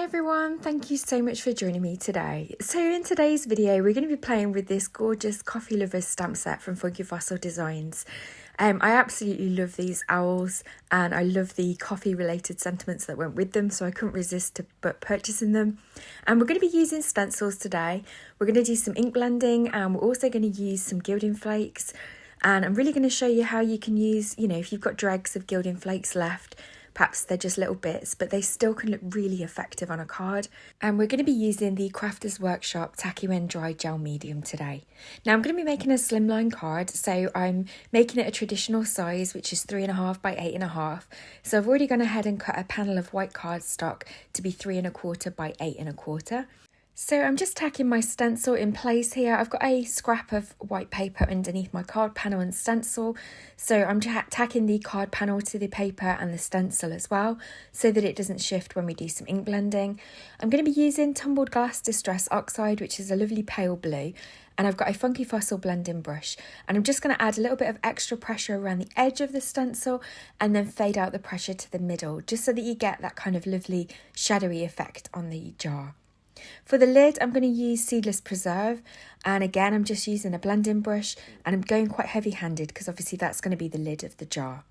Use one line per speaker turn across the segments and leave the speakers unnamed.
everyone, thank you so much for joining me today. So in today's video we're going to be playing with this gorgeous Coffee Lovers stamp set from Funky Fossil Designs. I absolutely love these owls and I love the coffee related sentiments that went with them, so I couldn't resist but purchasing them. And we're going to be using stencils today. We're going to do some ink blending and we're also going to use some Gilding Flakes, and I'm really going to show you how you can use, if you've got dregs of Gilding Flakes left. Perhaps they're just little bits, but they still can look really effective on a card. And we're going to be using the Crafters Workshop Tacky When Dry Gel Medium today. Now I'm going to be making a slimline card, so I'm making it a traditional size, which is 3.5 by 8.5. So I've already gone ahead and cut a panel of white cardstock to be 3.25 by 8.25. So I'm just tacking my stencil in place here. I've got a scrap of white paper underneath my card panel and stencil. So I'm tacking the card panel to the paper and the stencil as well, so that it doesn't shift when we do some ink blending. I'm going to be using Tumbled Glass Distress Oxide, which is a lovely pale blue. And I've got a Funky Fossil blending brush. And I'm just going to add a little bit of extra pressure around the edge of the stencil and then fade out the pressure to the middle, just so that you get that kind of lovely shadowy effect on the jar. For the lid, I'm going to use Seedless Preserve, and again I'm just using a blending brush, and I'm going quite heavy-handed because obviously that's going to be the lid of the jar.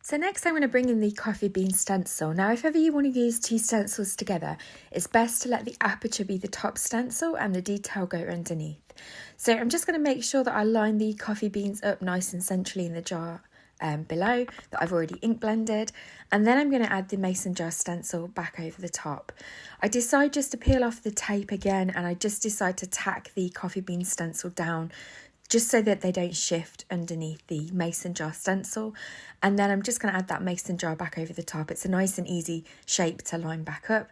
So next I'm going to bring in the coffee bean stencil. Now if ever you want to use two stencils together, it's best to let the aperture be the top stencil and the detail go underneath. So I'm just going to make sure that I line the coffee beans up nice and centrally in the jar below that I've already ink blended, and then I'm going to add the mason jar stencil back over the top. I decide just to peel off the tape again, and I just decide to tack the coffee bean stencil down just so that they don't shift underneath the mason jar stencil, and then I'm just going to add that mason jar back over the top. It's a nice and easy shape to line back up.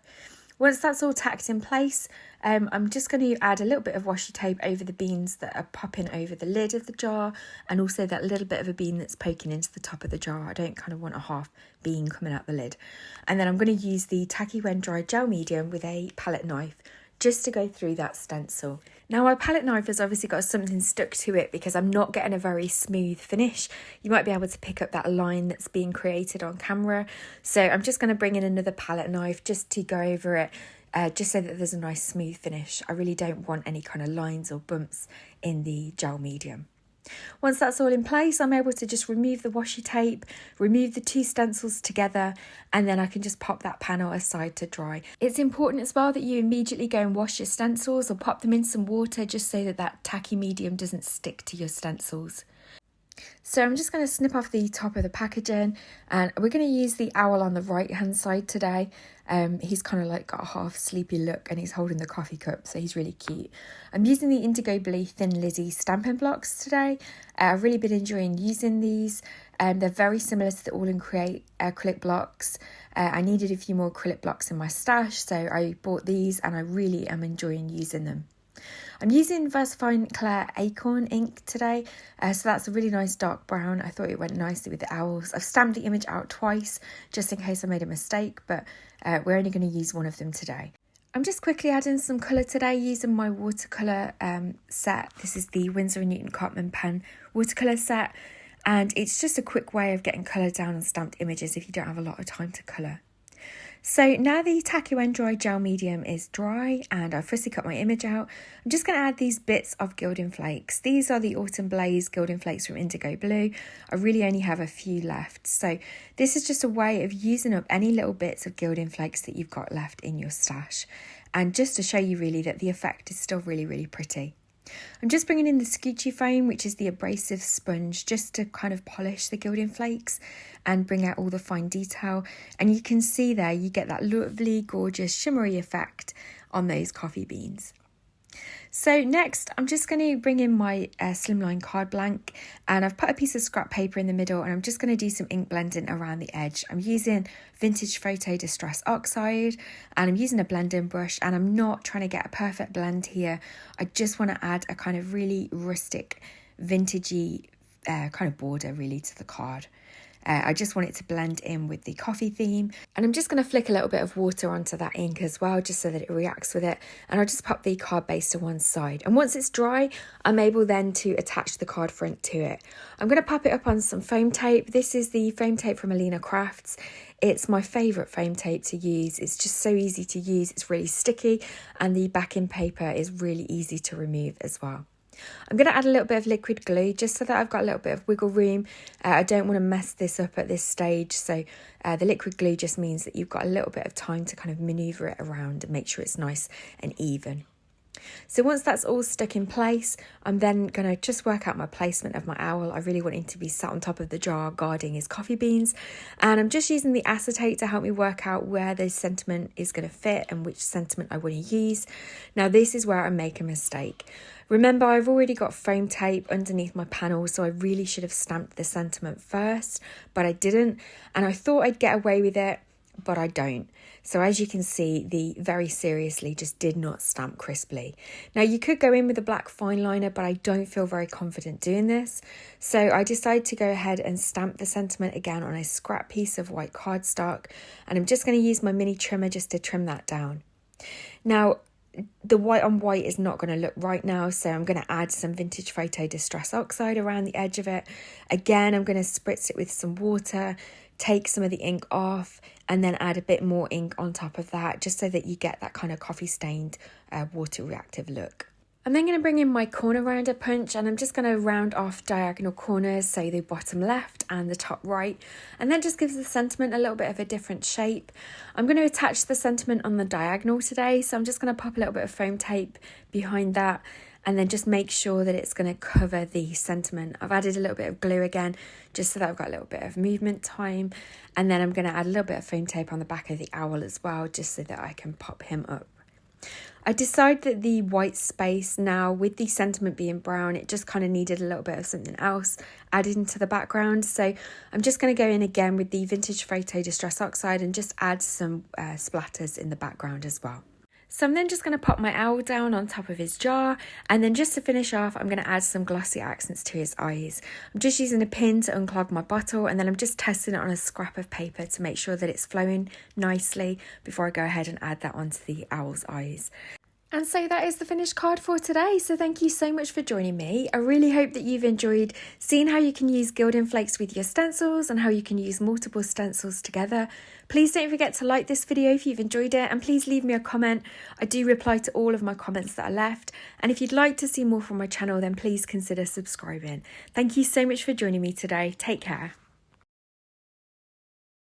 Once that's all tacked in place, I'm just going to add a little bit of washi tape over the beans that are popping over the lid of the jar, and also that little bit of a bean that's poking into the top of the jar. I don't kind of want a half bean coming out the lid. And then I'm going to use the Tacky When Dry Gel Medium with a palette knife just to go through that stencil. Now my palette knife has obviously got something stuck to it because I'm not getting a very smooth finish. You might be able to pick up that line that's being created on camera. So I'm just going to bring in another palette knife just to go over it, just so that there's a nice smooth finish. I really don't want any kind of lines or bumps in the gel medium. Once that's all in place, I'm able to just remove the washi tape, remove the two stencils together, and then I can just pop that panel aside to dry. It's important as well that you immediately go and wash your stencils or pop them in some water, just so that that tacky medium doesn't stick to your stencils. So I'm just going to snip off the top of the packaging, and we're going to use the owl on the right hand side today. He's kind of like got a half sleepy look and he's holding the coffee cup, so he's really cute. I'm using the IndigoBlu Thin Lizzie stamping blocks today. I've really been enjoying using these. They're very similar to the All in Create acrylic blocks. I needed a few more acrylic blocks in my stash, so I bought these and I really am enjoying using them. I'm using VersaFine Claire Acorn ink today, so that's a really nice dark brown. I thought it went nicely with the owls. I've stamped the image out twice just in case I made a mistake, but we're only going to use one of them today. I'm just quickly adding some colour today using my watercolour set. This is the Winsor & Newton Cotman Pen watercolour set, and it's just a quick way of getting colour down on stamped images if you don't have a lot of time to colour. So now the Tacky When Dry Gel Medium is dry and I've fussy cut my image out, I'm just going to add these bits of Gilding Flakes. These are the Autumn Blaze Gilding Flakes from IndigoBlu. I really only have a few left. So this is just a way of using up any little bits of Gilding Flakes that you've got left in your stash. And just to show you really that the effect is still really, really pretty. I'm just bringing in the Scoochy foam, which is the abrasive sponge, just to kind of polish the Gilding Flakes and bring out all the fine detail. And you can see there, you get that lovely, gorgeous, shimmery effect on those coffee beans. So next, I'm just going to bring in my Slimline card blank, and I've put a piece of scrap paper in the middle, and I'm just going to do some ink blending around the edge. I'm using Vintage Photo Distress Oxide, and I'm using a blending brush, and I'm not trying to get a perfect blend here. I just want to add a kind of really rustic, vintagey kind of border really to the card. I just want it to blend in with the coffee theme. And I'm just going to flick a little bit of water onto that ink as well, just so that it reacts with it. And I'll just pop the card base to one side. And once it's dry, I'm able then to attach the card front to it. I'm going to pop it up on some foam tape. This is the foam tape from Alina Crafts. It's my favourite foam tape to use. It's just so easy to use. It's really sticky, and the backing paper is really easy to remove as well. I'm going to add a little bit of liquid glue just so that I've got a little bit of wiggle room. I don't want to mess this up at this stage, so the liquid glue just means that you've got a little bit of time to kind of manoeuvre it around and make sure it's nice and even. So once that's all stuck in place, I'm then going to just work out my placement of my owl. I really want him to be sat on top of the jar guarding his coffee beans, and I'm just using the acetate to help me work out where the sentiment is going to fit and which sentiment I want to use. Now this is where I make a mistake. Remember, I've already got foam tape underneath my panel, so I really should have stamped the sentiment first, but I didn't, and I thought I'd get away with it, but I don't. So as you can see, the Very Seriously just did not stamp crisply. Now you could go in with a black fine liner, but I don't feel very confident doing this. So I decided to go ahead and stamp the sentiment again on a scrap piece of white cardstock, and I'm just going to use my mini trimmer just to trim that down. Now, the white on white is not going to look right now, so I'm going to add some Vintage Photo Distress Oxide around the edge of it. Again, I'm going to spritz it with some water, take some of the ink off, and then add a bit more ink on top of that, just so that you get that kind of coffee stained water reactive look. I'm then going to bring in my corner rounder punch, and I'm just going to round off diagonal corners, so the bottom left and the top right, and then just gives the sentiment a little bit of a different shape. I'm going to attach the sentiment on the diagonal today, so I'm just going to pop a little bit of foam tape behind that, and then just make sure that it's going to cover the sentiment. I've added a little bit of glue again, just so that I've got a little bit of movement time, and then I'm going to add a little bit of foam tape on the back of the owl as well, just so that I can pop him up. I decided that the white space now, with the sentiment being brown, it just kind of needed a little bit of something else added into the background. So I'm just going to go in again with the Vintage Photo Distress Oxide and just add some splatters in the background as well. So I'm then just going to pop my owl down on top of his jar, and then just to finish off, I'm going to add some glossy accents to his eyes. I'm just using a pin to unclog my bottle, and then I'm just testing it on a scrap of paper to make sure that it's flowing nicely before I go ahead and add that onto the owl's eyes. And so that is the finished card for today. So thank you so much for joining me. I really hope that you've enjoyed seeing how you can use Gilding Flakes with your stencils and how you can use multiple stencils together. Please don't forget to like this video if you've enjoyed it, and please leave me a comment. I do reply to all of my comments that are left. And if you'd like to see more from my channel, then please consider subscribing. Thank you so much for joining me today. Take care.